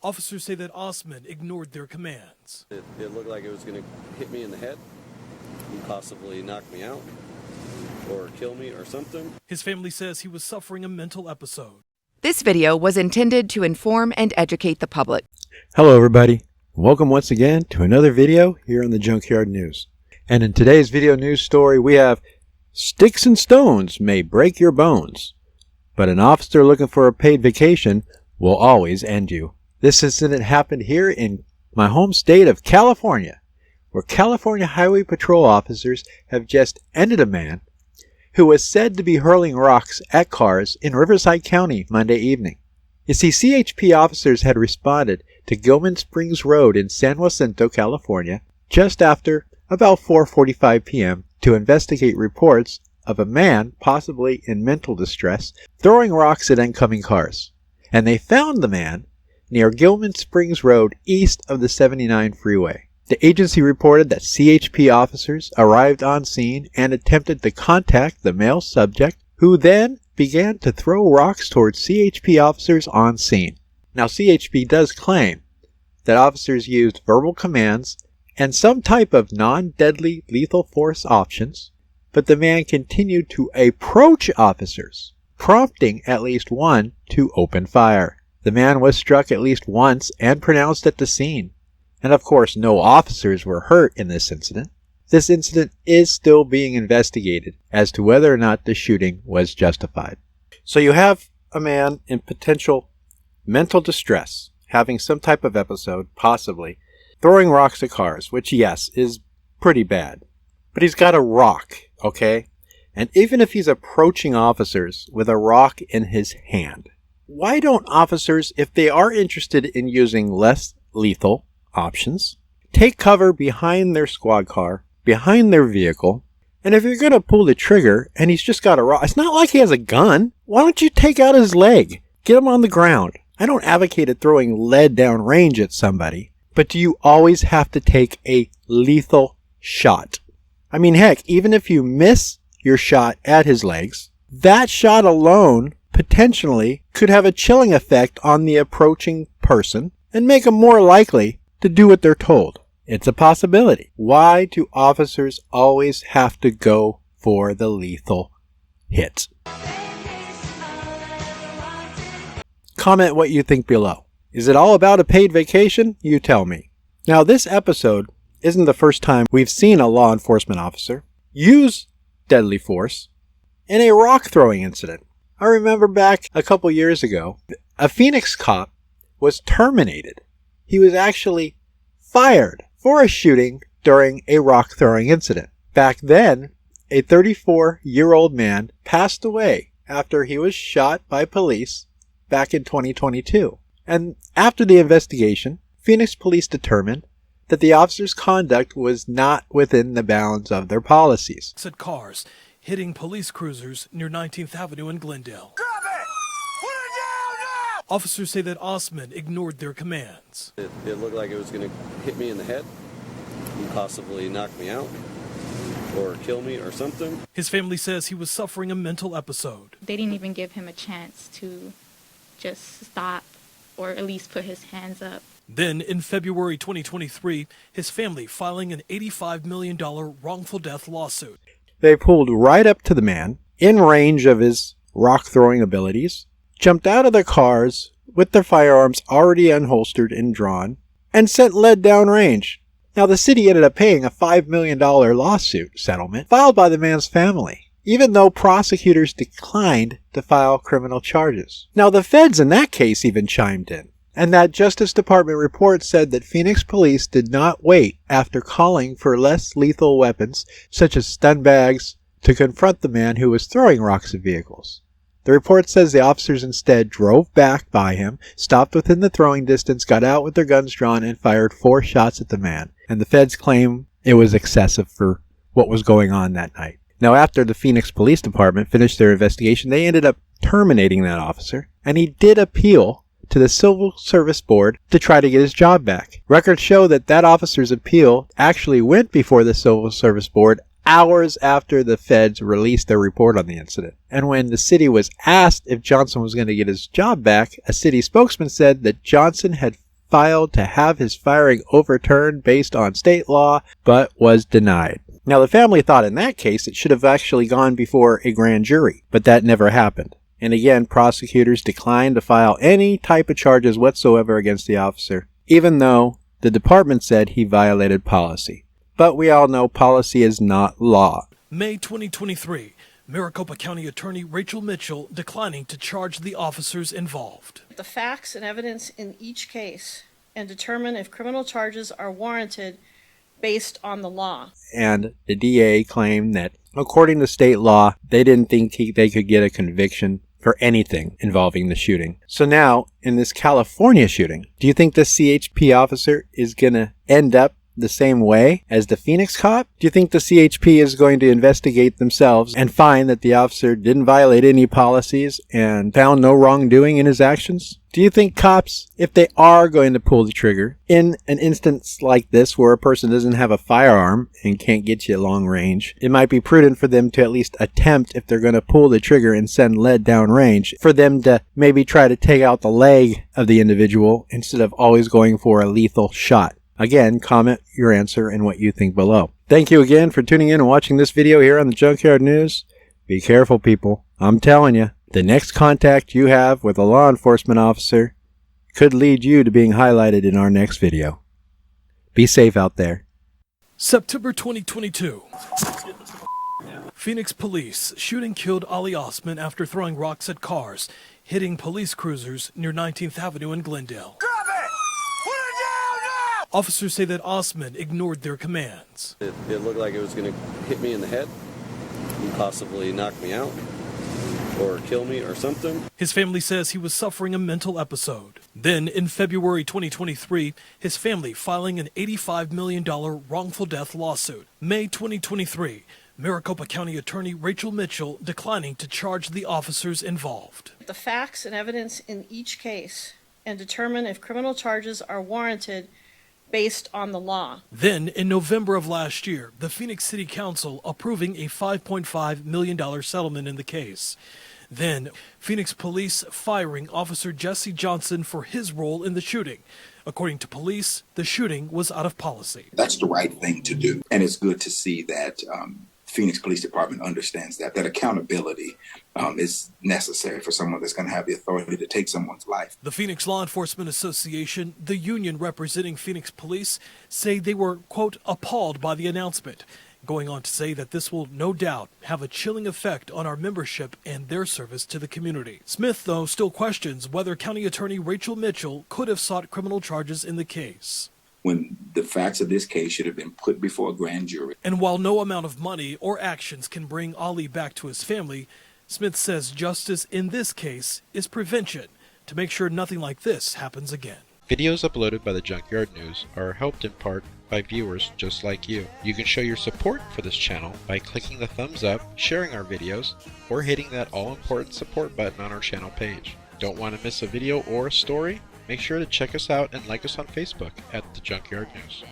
Officers say that Osman ignored their commands. It looked like it was going to hit me in the head and possibly knock me out or kill me or something. His family says he was suffering a mental episode. This video was intended to inform and educate the public. Hello everybody, welcome once again to another video here on the Junkyard News. And in today's video news story we have sticks and stones may break your bones, but an officer looking for a paid vacation will always end you. This incident happened here in my home state of California, where California Highway Patrol officers have just ended a man who was said to be hurling rocks at cars in Riverside County Monday evening. You see, CHP officers had responded to Gilman Springs Road in San Jacinto, California, just after about 4:45 p.m. to investigate reports of a man, possibly in mental distress, throwing rocks at oncoming cars. And they found the man near Gilman Springs Road east of the 79 freeway. The agency reported that CHP officers arrived on scene and attempted to contact the male subject, who then began to throw rocks towards CHP officers on scene. Now, CHP does claim that officers used verbal commands and some type of non-deadly lethal force options, but the man continued to approach officers, prompting at least one to open fire. The man was struck at least once and pronounced at the scene. And of course, no officers were hurt in this incident. This incident is still being investigated as to whether or not the shooting was justified. So you have a man in potential mental distress, having some type of episode, possibly, throwing rocks at cars, which yes, is pretty bad. But he's got a rock, okay? And even if he's approaching officers with a rock in his hand, why don't officers, if they are interested in using less lethal options, take cover behind their squad car, behind their vehicle, and if you're going to pull the trigger and he's just got a rock, it's not like he has a gun. Why don't you take out his leg? Get him on the ground. I don't advocate throwing lead down range at somebody, but do you always have to take a lethal shot? I mean, heck, even if you miss your shot at his legs, that shot alone potentially could have a chilling effect on the approaching person and make them more likely to do what they're told. It's a possibility. Why do officers always have to go for the lethal hit? Comment what you think below. Is it all about a paid vacation? You tell me. Now, this episode isn't the first time we've seen a law enforcement officer use deadly force in a rock throwing incident. I remember back a couple years ago, a Phoenix cop was terminated. He was actually fired for a shooting during a rock throwing incident. Back then, a 34-year-old man passed away after he was shot by police back in 2022. And after the investigation, Phoenix police determined that the officer's conduct was not within the bounds of their policies. Said cars hitting police cruisers near 19th Avenue in Glendale. Drop it! Put it down now! Officers say that Osman ignored their commands. It looked like it was going to hit me in the head and possibly knock me out or kill me or something. His family says he was suffering a mental episode. They didn't even give him a chance to just stop or at least put his hands up. Then, in February 2023, his family filing an $85 million wrongful death lawsuit. They pulled right up to the man, in range of his rock-throwing abilities, jumped out of their cars with their firearms already unholstered and drawn, and sent lead down range. Now, the city ended up paying a $5 million lawsuit settlement filed by the man's family, even though prosecutors declined to file criminal charges. Now, the feds in that case even chimed in. And that Justice Department report said that Phoenix police did not wait after calling for less lethal weapons, such as stun bags, to confront the man who was throwing rocks at vehicles. The report says the officers instead drove back by him, stopped within the throwing distance, got out with their guns drawn, and fired 4 shots at the man. And the feds claim it was excessive for what was going on that night. Now, after the Phoenix Police Department finished their investigation, they ended up terminating that officer, and he did appeal to the Civil Service Board to try to get his job back. Records show that that officer's appeal actually went before the Civil Service Board hours after the feds released their report on the incident. And when the city was asked if Johnson was going to get his job back, a city spokesman said that Johnson had filed to have his firing overturned based on state law, but was denied. Now, the family thought in that case it should have actually gone before a grand jury, but that never happened. And again, prosecutors declined to file any type of charges whatsoever against the officer, even though the department said he violated policy. But we all know policy is not law. May 2023, Maricopa County Attorney Rachel Mitchell declining to charge the officers involved. The facts and evidence in each case and determine if criminal charges are warranted based on the law. And the DA claimed that, according to state law, they didn't think they could get a conviction for anything involving the shooting. So now, in this California shooting, do you think the CHP officer is going to end up the same way as the Phoenix cop? Do you think the CHP is going to investigate themselves and find that the officer didn't violate any policies and found no wrongdoing in his actions? Do you think cops, if they are going to pull the trigger in an instance like this where a person doesn't have a firearm and can't get you at long range, it might be prudent for them to at least attempt, if they're going to pull the trigger and send lead down range, for them to maybe try to take out the leg of the individual instead of always going for a lethal shot? Again, comment your answer and what you think below. Thank you again for tuning in and watching this video here on the Junkyard News. Be careful, people. I'm telling you, the next contact you have with a law enforcement officer could lead you to being highlighted in our next video. Be safe out there. September 2022. Phoenix police shooting killed Ali Osman after throwing rocks at cars, hitting police cruisers near 19th Avenue in Glendale. Grab it! Put it down now! Officers say that Osman ignored their commands. It looked like it was going to hit me in the head and possibly knock me out or kill me or something. His family says he was suffering a mental episode. Then, in February 2023, his family filing an $85 million wrongful death lawsuit. May 2023, Maricopa County Attorney Rachel Mitchell declining to charge the officers involved. The facts and evidence in each case and determine if criminal charges are warranted based on the law. Then, in November of last year, the Phoenix City Council approving a $5.5 million settlement in the case. Then, Phoenix police firing Officer Jesse Johnson for his role in the shooting. According to police, the shooting was out of policy. That's the right thing to do. And it's good to see that Phoenix Police Department understands that accountability is necessary for someone that's going to have the authority to take someone's life. The Phoenix Law Enforcement Association, the union representing Phoenix police, say they were, quote, appalled by the announcement, going on to say that this will no doubt have a chilling effect on our membership and their service to the community. Smith, though, still questions whether County Attorney Rachel Mitchell could have sought criminal charges in the case. When the facts of this case should have been put before a grand jury. And while no amount of money or actions can bring Ali back to his family, Smith says justice in this case is prevention to make sure nothing like this happens again. Videos uploaded by the Junkyard News are helped in part by viewers just like you. You can show your support for this channel by clicking the thumbs up, sharing our videos, or hitting that all-important support button on our channel page. Don't want to miss a video or a story? Make sure to check us out and like us on Facebook at The Junkyard News.